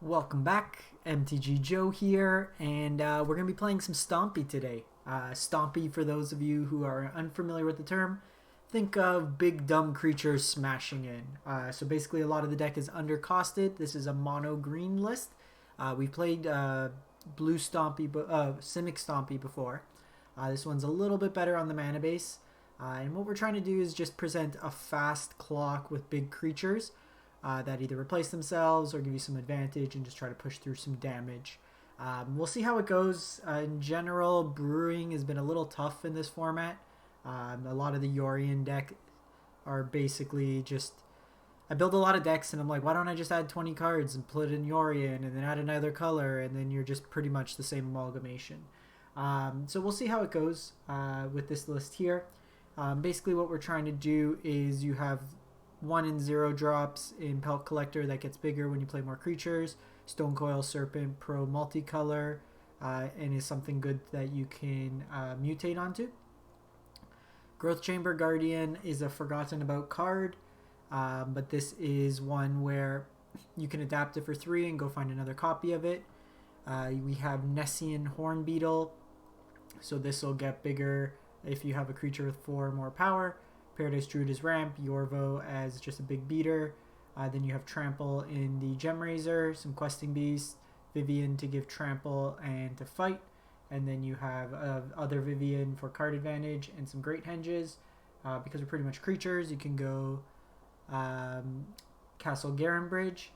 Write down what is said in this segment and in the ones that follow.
Welcome back, MTG Joe here, and we're going to be playing some Stompy today. Stompy, for those of you who are unfamiliar with the term, think of big dumb creatures smashing in. So basically a lot of the deck is undercosted. This is a mono green list. We've played blue Stompy, Simic Stompy before. This one's a little bit better on the mana base. And what we're trying to do is just present a fast clock with big creatures that either replace themselves or give you some advantage and just try to push through some damage. We'll see how it goes. In general, brewing has been a little tough in this format. A lot of the Yorion deck are basically just... I build a lot of decks and I'm like, why don't I just add 20 cards and put in Yorion and then add another color, and then you're just pretty much the same amalgamation. So we'll see how it goes with this list here. Basically what we're trying to do is you have 1 and 0 drops in Pelt Collector that gets bigger when you play more creatures. Stonecoil Serpent, pro multicolor, and is something good that you can mutate onto. Growth Chamber Guardian is a forgotten about card, but this is one where you can adapt it for 3 and go find another copy of it. We have Nessian Hornbeetle, so this will get bigger if you have a creature with 4 or more power. Paradise Druid is ramp, Yorvo as just a big beater. Then you have Trample in the Gemrazer, some Questing Beasts, Vivien to give Trample and to fight. And then you have other Vivien for card advantage and some Great Henges. Because we're pretty much creatures, you can go Castle Garenbrig.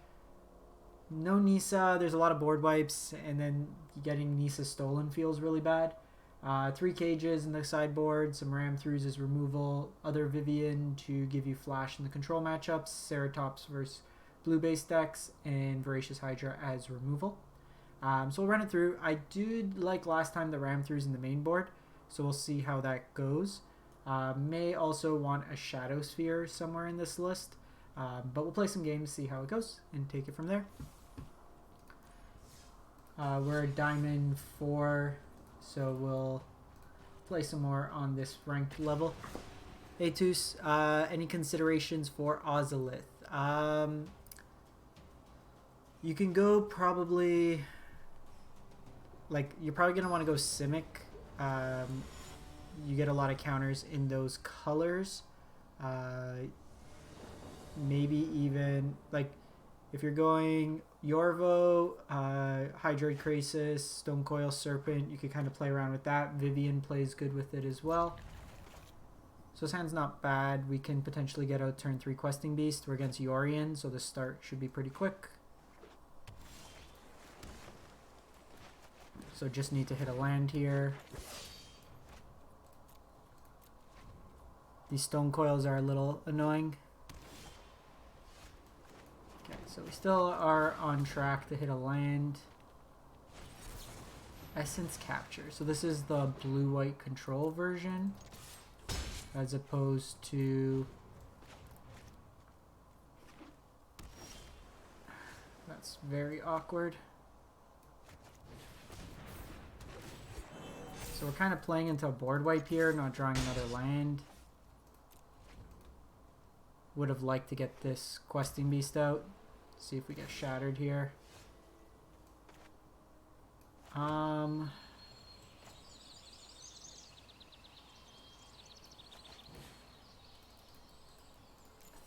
No Nissa, there's a lot of board wipes, and then getting Nissa stolen feels really bad. 3 cages in the sideboard, some ram throughs as removal, other Vivien to give you flash in the control matchups, Ceratops versus blue base decks, and Voracious Hydra as removal. So we'll run it through. I did like last time the ram throughs in the main board, so we'll see how that goes. May also want a Shadow Sphere somewhere in this list, but we'll play some games, see how it goes, and take it from there. We're at Diamond 4. So we'll play some more on this ranked level. Atus, any considerations for Ozolith? You can go probably... Like, you're probably going to want to go Simic. You get a lot of counters in those colors. Maybe even... Like, if you're going... Yorvo, Hydroid Krasis, Stonecoil Serpent, you could kind of play around with that. Vivien plays good with it as well. So this hand's not bad. We can potentially get out turn 3 Questing Beast. We're against Yorion, so the start should be pretty quick. So just need to hit a land here. These Stonecoils are a little annoying. So we still are on track to hit a land. Essence Capture. So this is the blue-white control version, as opposed to... That's very awkward. So we're kind of playing into a board wipe here, not drawing another land. Would have liked to get this Questing Beast out. See if we get shattered here. I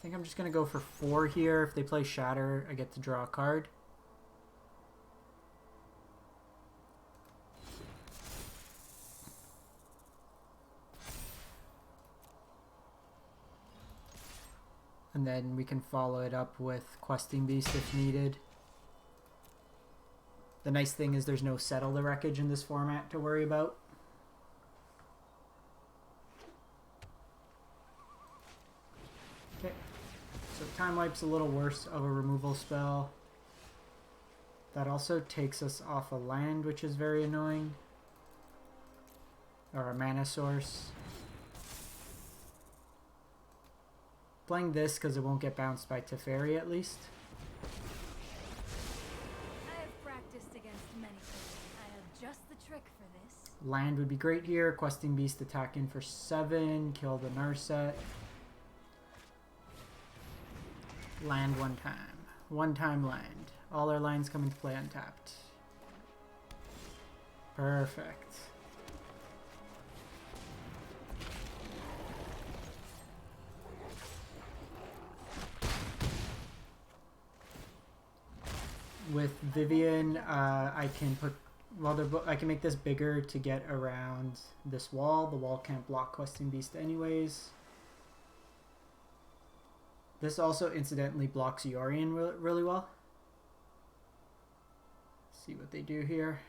think I'm just going to go for 4 here. If they play Shatter, I get to draw a card. And then we can follow it up with Questing Beast if needed. The nice thing is there's no Settle the Wreckage in this format to worry about. Okay, so Time Wipe's a little worse of a removal spell. That also takes us off a land, which is very annoying. Or a mana source. Playing this because it won't get bounced by Teferi at least. I have practiced against many things. I have just the trick for this. Land would be great here. Questing Beast attack in for 7. Kill the Narset. Land one time. One time land. all our lands come into play untapped. Perfect. With Vivien, I can put, well, I can make this bigger to get around this wall. The wall can't block Questing Beast anyways. This also incidentally blocks Yorion really well. See what they do here.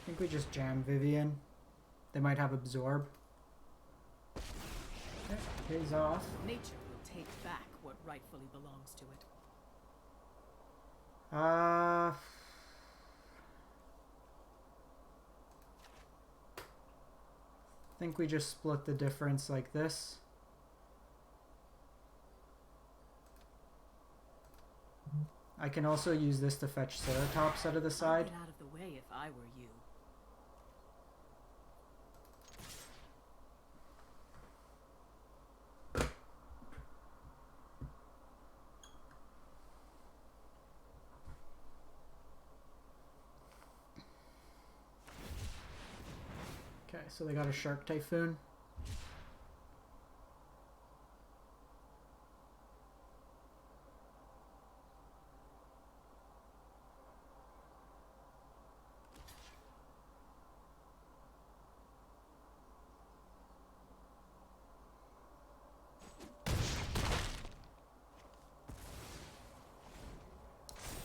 I think we just jam Vivien. They might have Absorb. Okay, pays off. Nature will take back what rightfully belongs to it. I think we just split the difference like this. I can also use this to fetch Ceratops out of the side. I'd get out of the way if I were you. Okay, so they got a Shark Typhoon.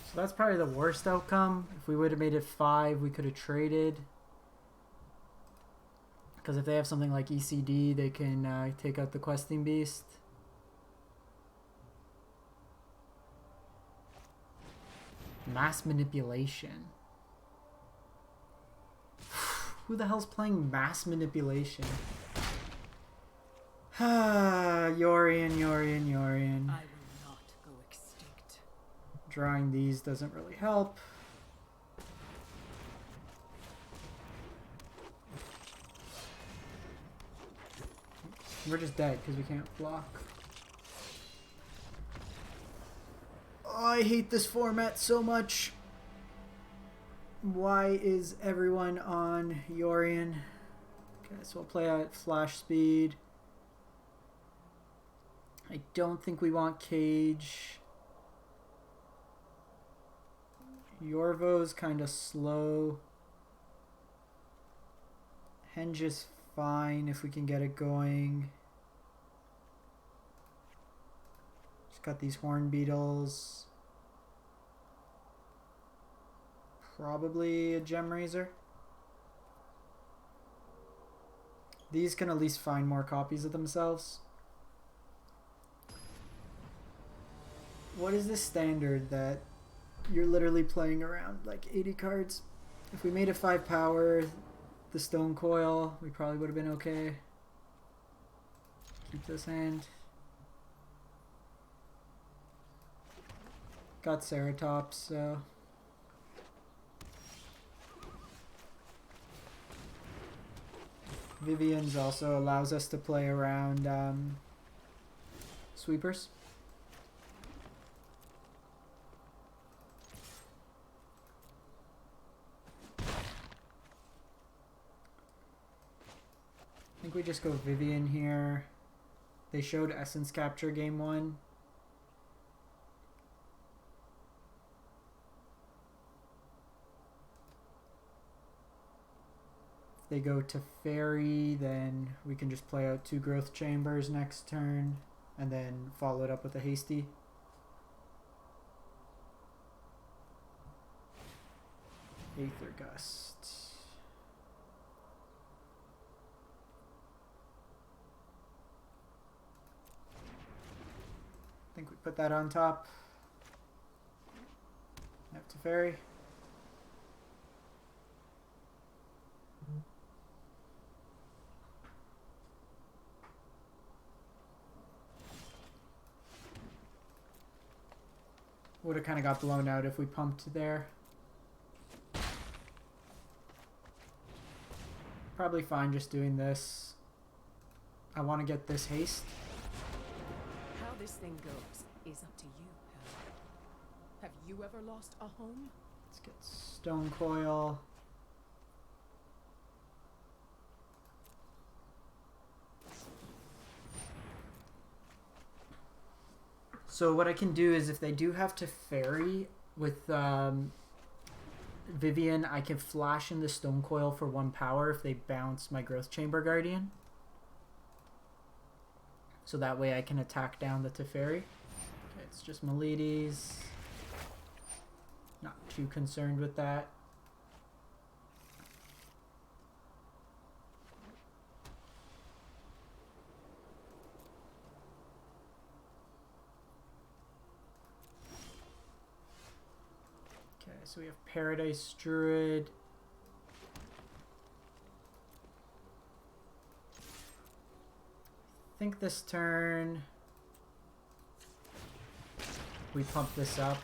So that's probably the worst outcome. If we would have made it 5, we could have traded. Because if they have something like ECD, they can take out the Questing Beast. Mass Manipulation. Who the hell's playing Mass Manipulation? Yorion. I will not go extinct. Drawing these doesn't really help. We're just dead because we can't block. Oh, I hate this format so much. Why is everyone on Yorion? Okay, so we'll play at flash speed. I don't think we want Cage. Yorvo's kind of slow. Henge is fine if we can get it going. Just got these Hornbeetles. Probably a Gemrazer. These can at least find more copies of themselves. What is the standard that you're literally playing around like 80 cards? If we made it 5 power, the Stonecoil, we probably would have been okay. Keep this hand. Got Ceratops, so. Vivien's also allows us to play around sweepers. I think we just go Vivien here. They showed Essence Capture game 1. If they go to Fairy, then we can just play out 2 Growth Chambers next turn and then follow it up with a Hasty. Aether Gust. I think we put that on top. Up to Fairy. would have kind of got blown out if we pumped there. Probably fine just doing this. I want to get this haste. How this thing goes is up to you, Helen. Have you ever lost a home? Let's get Stonecoil. So what I can do is if they do have to ferry with Vivien, I can flash in the Stonecoil for 1 power if they bounce my Growth Chamber Guardian. So that way I can attack down the Teferi. Okay, it's just Miletes. Not too concerned with that. Okay, so we have Paradise Druid. I think this turn we pump this up.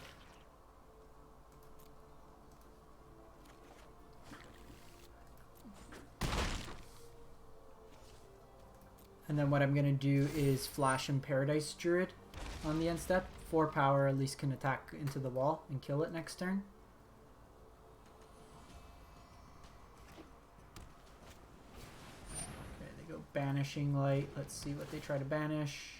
And then what I'm going to do is flash in Paradise Druid on the end step. 4 power, at least can attack into the wall and kill it next turn. Okay, they go Banishing Light. Let's see what they try to banish.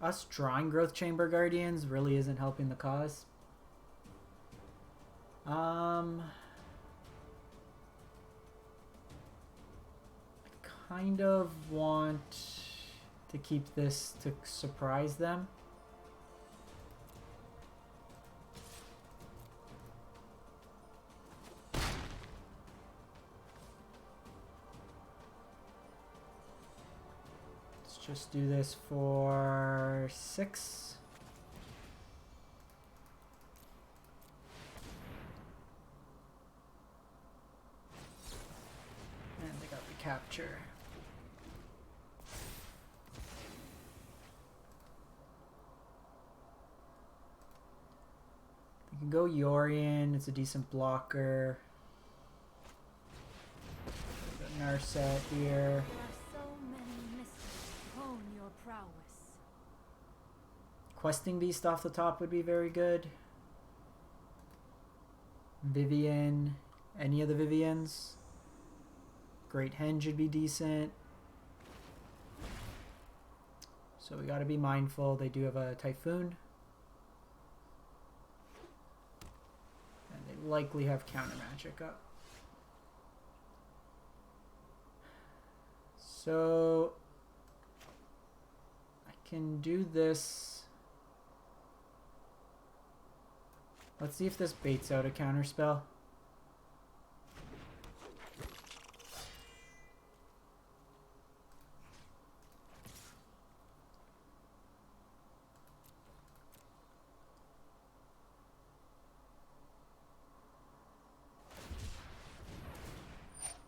Us drawing Growth Chamber Guardians really isn't helping the cause. I kind of want to keep this to surprise them. Just do this for 6. And they got the capture. You can go Yorion, it's a decent blocker. Narset here. Questing Beast off the top would be very good. Vivien, any of the Viviens. Great Henge would be decent. So we gotta be mindful. They do have a Typhoon. And they likely have counter magic up. So I can do this. Let's see if this baits out a counterspell.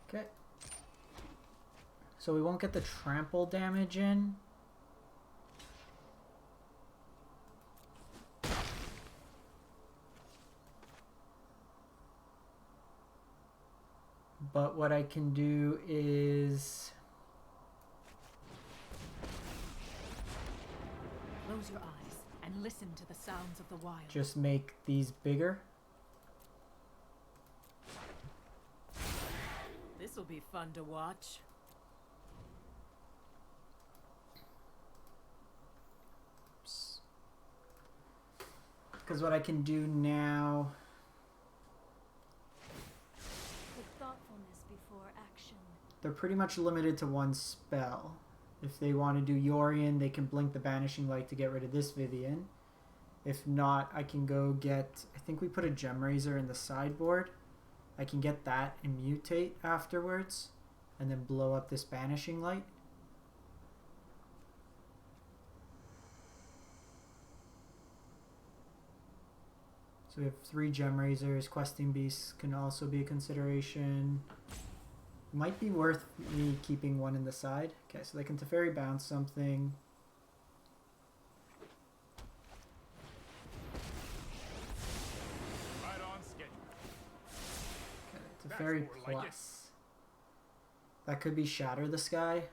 Okay. So we won't get the trample damage in. But what I can do is close your eyes and listen to the sounds of the wild. Just make these bigger. This will be fun to watch. Because what I can do now. They're pretty much limited to 1 spell. If they want to do Yorion, they can blink the Banishing Light to get rid of this Vivien. If not, I can go get... I think we put a Gemrazer in the sideboard. I can get that and mutate afterwards. And then blow up this Banishing Light. So we have 3 Gemrazers. Questing Beasts can also be a consideration. Might be worth me keeping one in the side. Okay, so they can Teferi bounce something. Right on schedule. Okay, Teferi That's more like plus. That could be Shatter the Sky.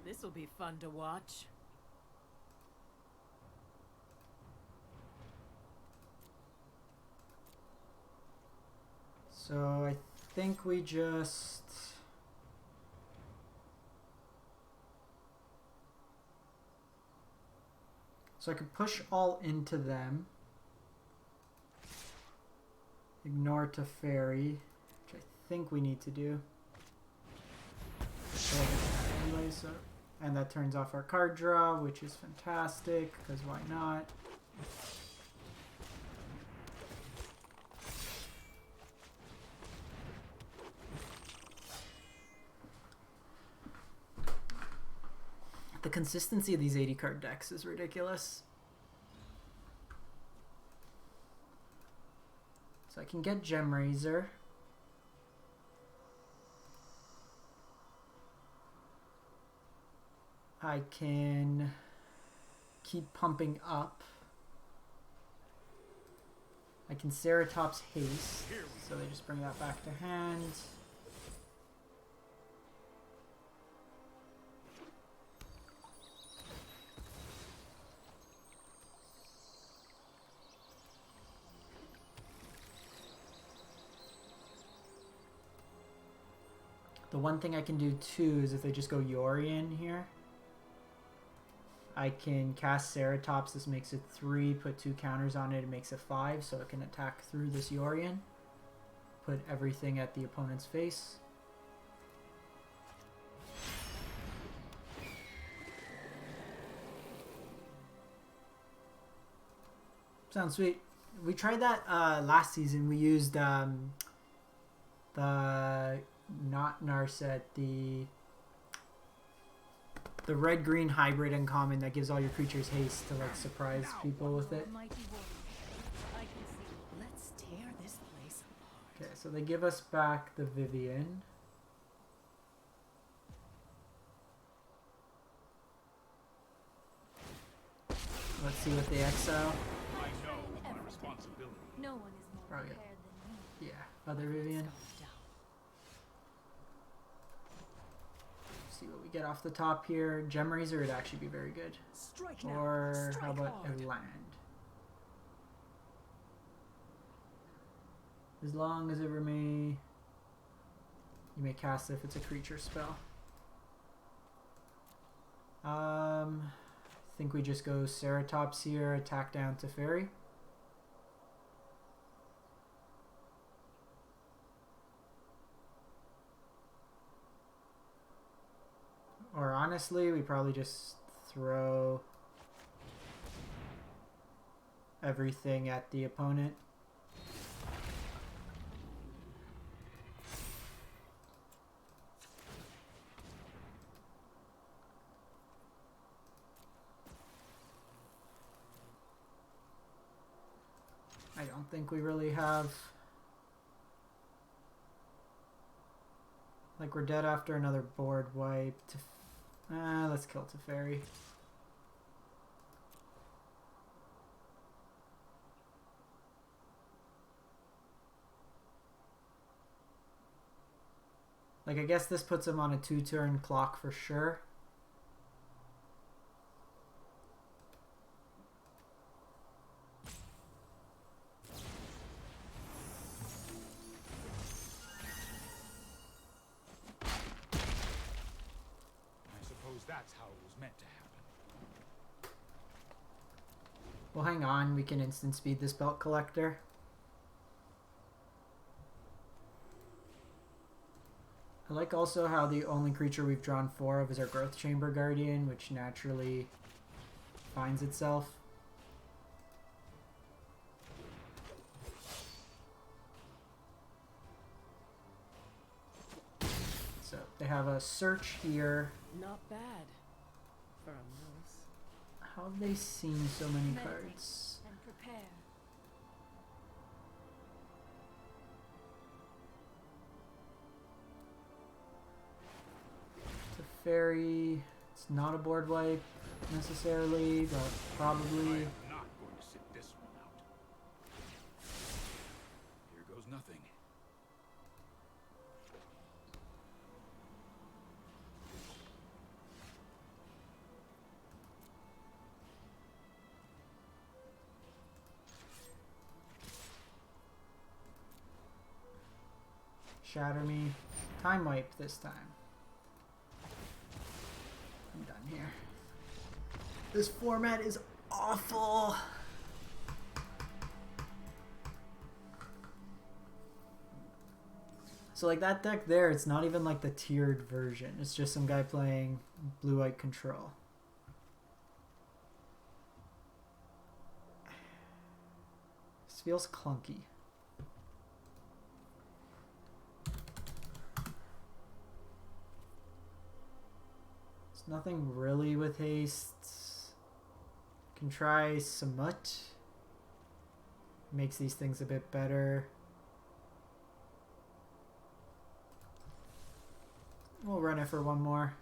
This'll be fun to watch. So I think we just... So I could push all into them. Ignore Teferi, which I think we need to do. Anyway, so... And that turns off our card draw, which is fantastic, because why not? The consistency of these 80 card decks is ridiculous. So I can get Gemrazer. I can keep pumping up. I can Ceratops haste, so they just bring that back to hand. The one thing I can do too is if they just go Yorion here, I can cast Ceratops. This makes it 3, put 2 counters on it, it makes it 5, so it can attack through this Yorion. Put everything at the opponent's face. Sounds sweet. We tried that last season. We used the not Narset, the red-green hybrid uncommon that gives all your creatures haste to like surprise people with it. Let's tear this place apart. Okay, so they give us back the Vivien. Let's see what they exile. I know my responsibility. No one is more Probably prepared than me. Yeah, other Vivien. See what we get off the top here. Gemrazer would actually be very good. Strike now. Or Strike how about hard. a land? As long as it remains, you may cast it if it's a creature spell. I think we just go Ceratops here, attack down Teferi. Or honestly, we probably just throw everything at the opponent. I don't think we really have... Like, we're dead after another board wipe. Let's kill Teferi. Like, I guess this puts him on a 2-turn clock for sure. That's how it was meant to happen. Well, hang on. We can instant speed this Pelt Collector. I like also how the only creature we've drawn 4 of is our Growth Chamber Guardian, which naturally finds itself. So they have a search here. Not bad for a moose. How have they seen so many Meditate cards? and prepare. It's a fairy. It's not a board wipe necessarily, but probably. I'm not going to sit this one out. Here goes nothing. Shatter me. Time wipe this time. I'm done here. This format is awful. So like that deck there, it's not even like the tiered version. It's just some guy playing blue-white control. This feels clunky. Nothing really with haste. Can try Samut. Makes these things a bit better. We'll run it for one more.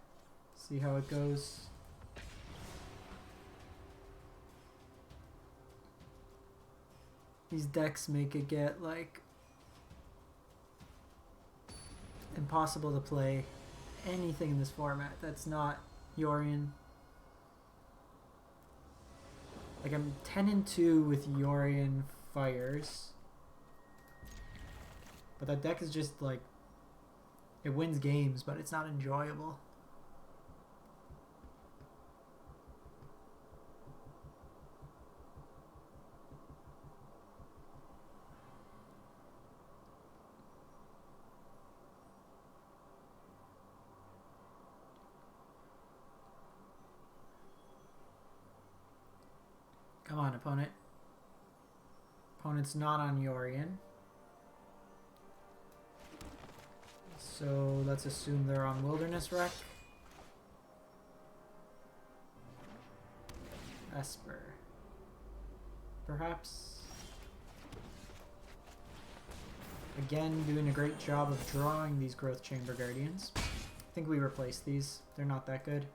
See how it goes. These decks make it get like impossible to play anything in this format that's not Yorion. Like I'm 10-2 with Yorion Fires. But that deck is just like, it wins games, but it's not enjoyable. Come on, opponent. Opponent's not on Yorion. So let's assume they're on Wilderness Wreck. Esper. Perhaps. Again, doing a great job of drawing these Growth Chamber Guardians. I think we replace these. They're not that good.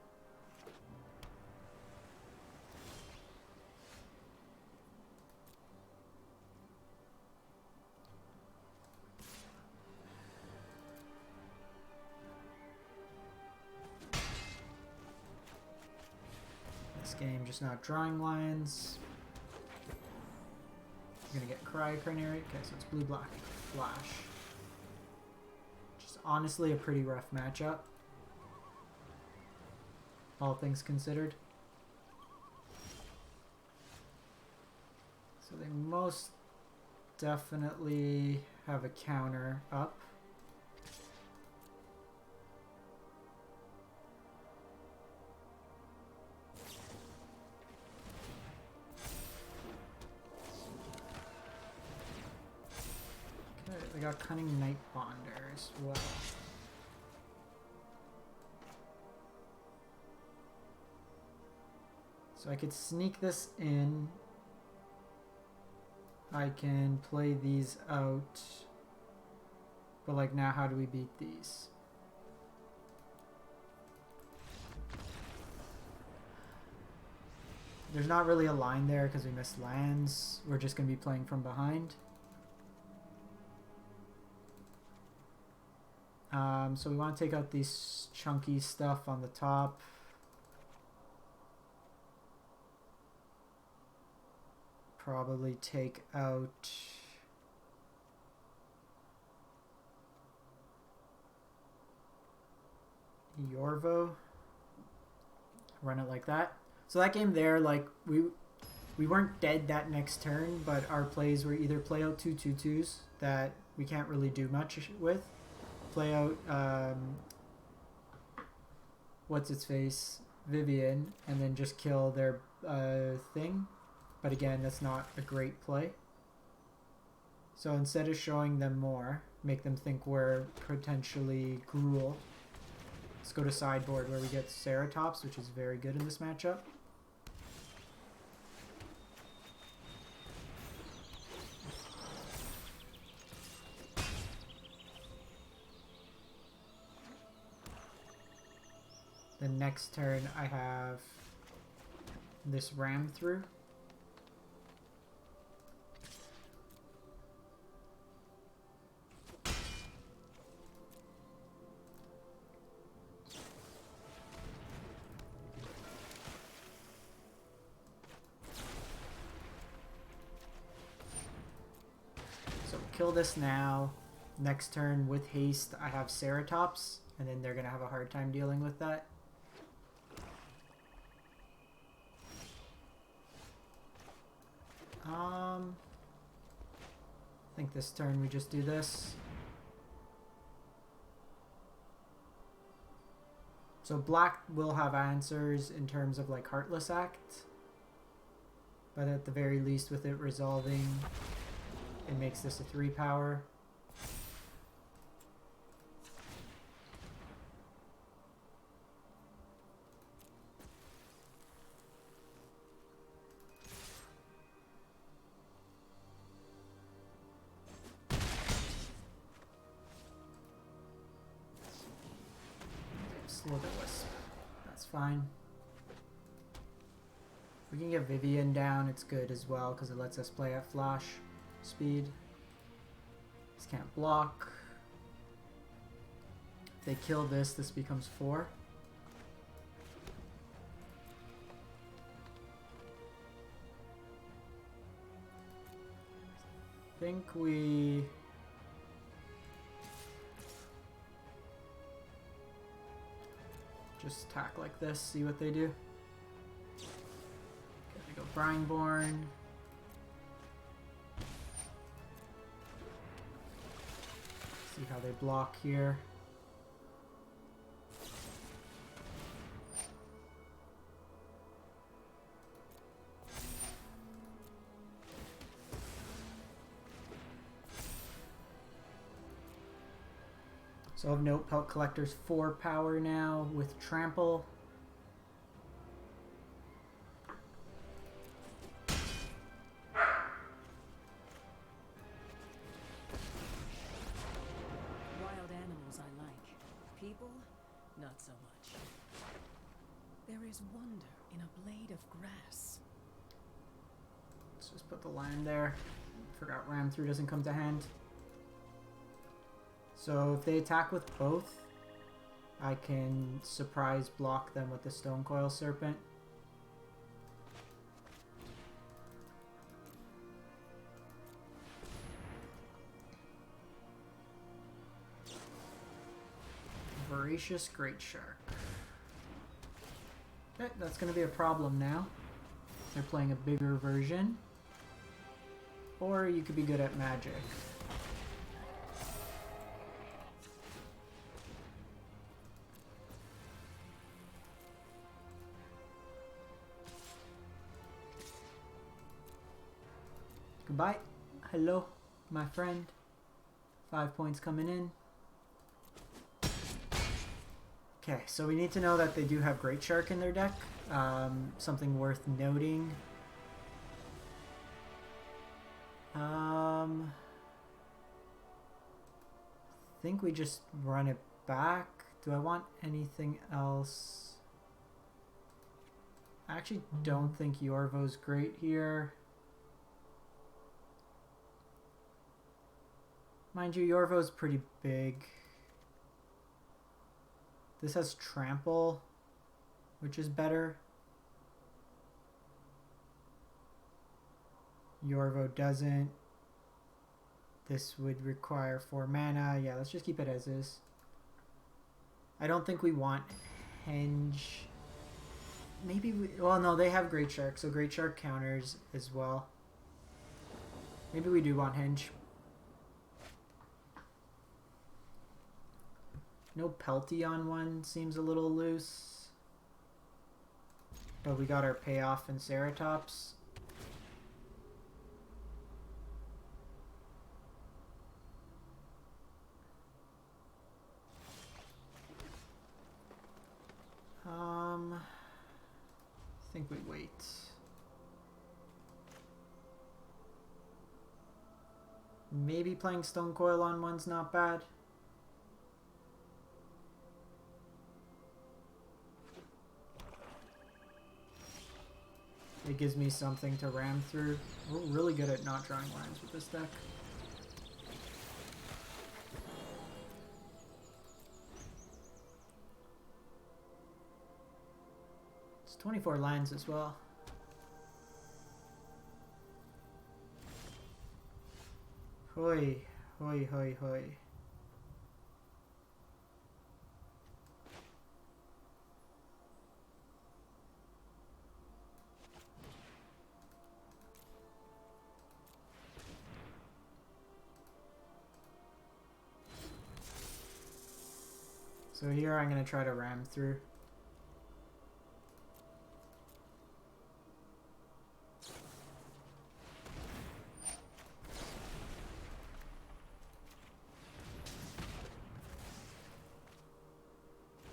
Game just not drawing lines. You're gonna get Cryocranary. Okay, so it's blue black flash. Just honestly a pretty rough matchup, all things considered. So they most definitely have a counter up. We got Cunning Nightbonder as well. So I could sneak this in. I can play these out. But like now, how do we beat these? There's not really a line there because we missed lands. We're just going to be playing from behind. So we want to take out these chunky stuff on the top. Probably take out Yorvo. Run it like that. So that game there, like we weren't dead that next turn, but our plays were either play out 2/2/2s that we can't really do much with, play out what's its face, Vivien, and then just kill their thing. But again, that's not a great play. So instead of showing them more, make them think we're potentially Gruul. Let's go to sideboard where we get Ceratops, which is very good in this matchup. The next turn I have this ram through. So kill this now. Next turn with haste I have Ceratops, and then they're going to have a hard time dealing with that. I think this turn we just do this. So black will have answers in terms of like Heartless Act, but at the very least with it resolving, it makes this a 3-power. Slitherwisp. That's fine. If we can get Vivien down, it's good as well because it lets us play at flash speed. This can't block. If they kill this, this becomes 4. I think we... just attack like this, see what they do. Okay, we go Brineborn. See how they block here. So of note, Pelt Collector's 4-power now with Trample. Wild animals I like. People, not so much. There is wonder in a blade of grass. Let's just put the land there. Forgot Ram Through doesn't come to hand. So if they attack with both, I can surprise block them with the Stonecoil Serpent. Voracious Great Shark. Okay, that's going to be a problem now. They're playing a bigger version. Or you could be good at magic. Goodbye. Hello, my friend. 5 points coming in. Okay, so we need to know that they do have Great Shark in their deck. Something worth noting. I think we just run it back. Do I want anything else? I actually don't think Yorvo's great here. Mind you, Yorvo's pretty big. This has Trample, which is better. Yorvo doesn't. This would require 4 mana. Yeah, let's just keep it as is. I don't think we want Henge. Maybe we... Well, no, they have Great Shark, so Great Shark counters as well. Maybe we do want Henge. No Pelty on one seems a little loose. But we got our payoff in Ceratops. I think we wait. Maybe playing Stonecoil on one's not bad. It gives me something to ram through. We're really good at not drawing lands with this deck. It's 24 lands as well. Hoi, hoi, hoi, hoi. So here I'm going to try to ram through.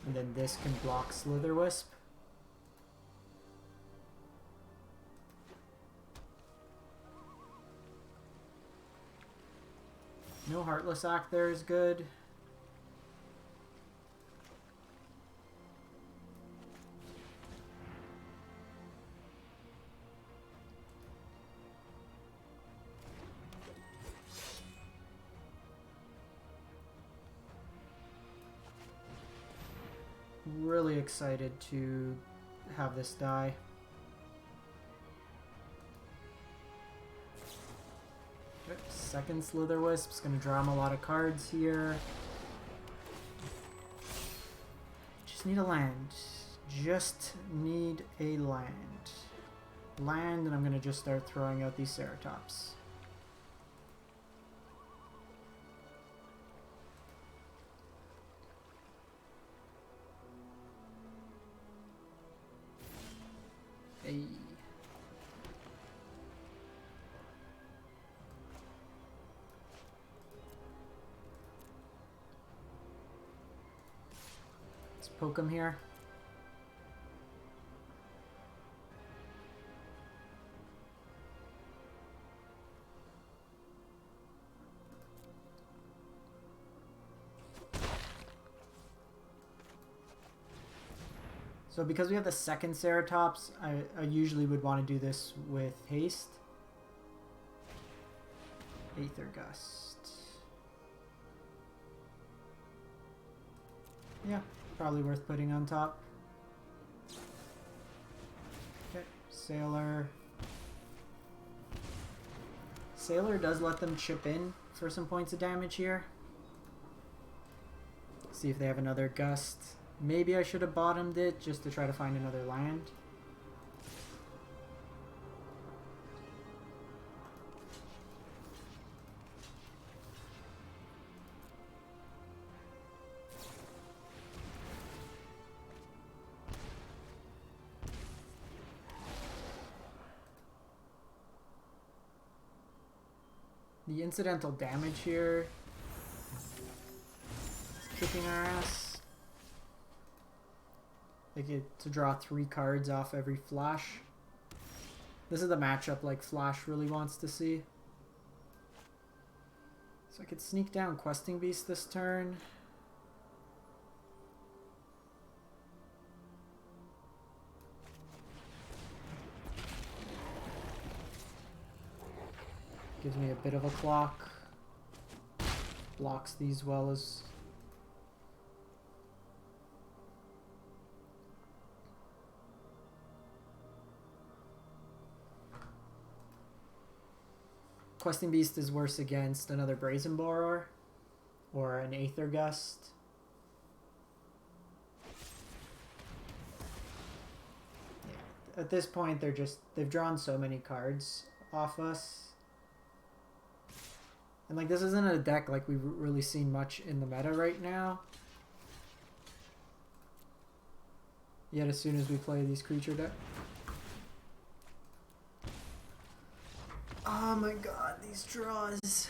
And then this can block Slitherwisp. No Heartless Act there is good. Really excited to have this die. Okay, second Slitherwisp's gonna draw him a lot of cards here. Just need a land. Just need a land. Land, and I'm gonna just start throwing out these Ceratops. Hey. Let's poke him here. So because we have the second Ceratops, I usually would want to do this with haste. Aether Gust. Yeah, probably worth putting on top. Okay, Sailor. Sailor does let them chip in for some points of damage here. See if they have another Gust. Maybe I should have bottomed it just to try to find another land. The incidental damage here is kicking our ass. They get to draw 3 cards off every flash. This is the matchup like Flash really wants to see. So I could sneak down Questing Beast this turn. Gives me a bit of a clock. Blocks these well as... Questing Beast is worse against another Brazen Borer or an Aether Gust. Yeah. At this point, they've drawn so many cards off us. And like this isn't a deck like we've really seen much in the meta right now. yet as soon as we play these creature deck. Oh my god, these draws.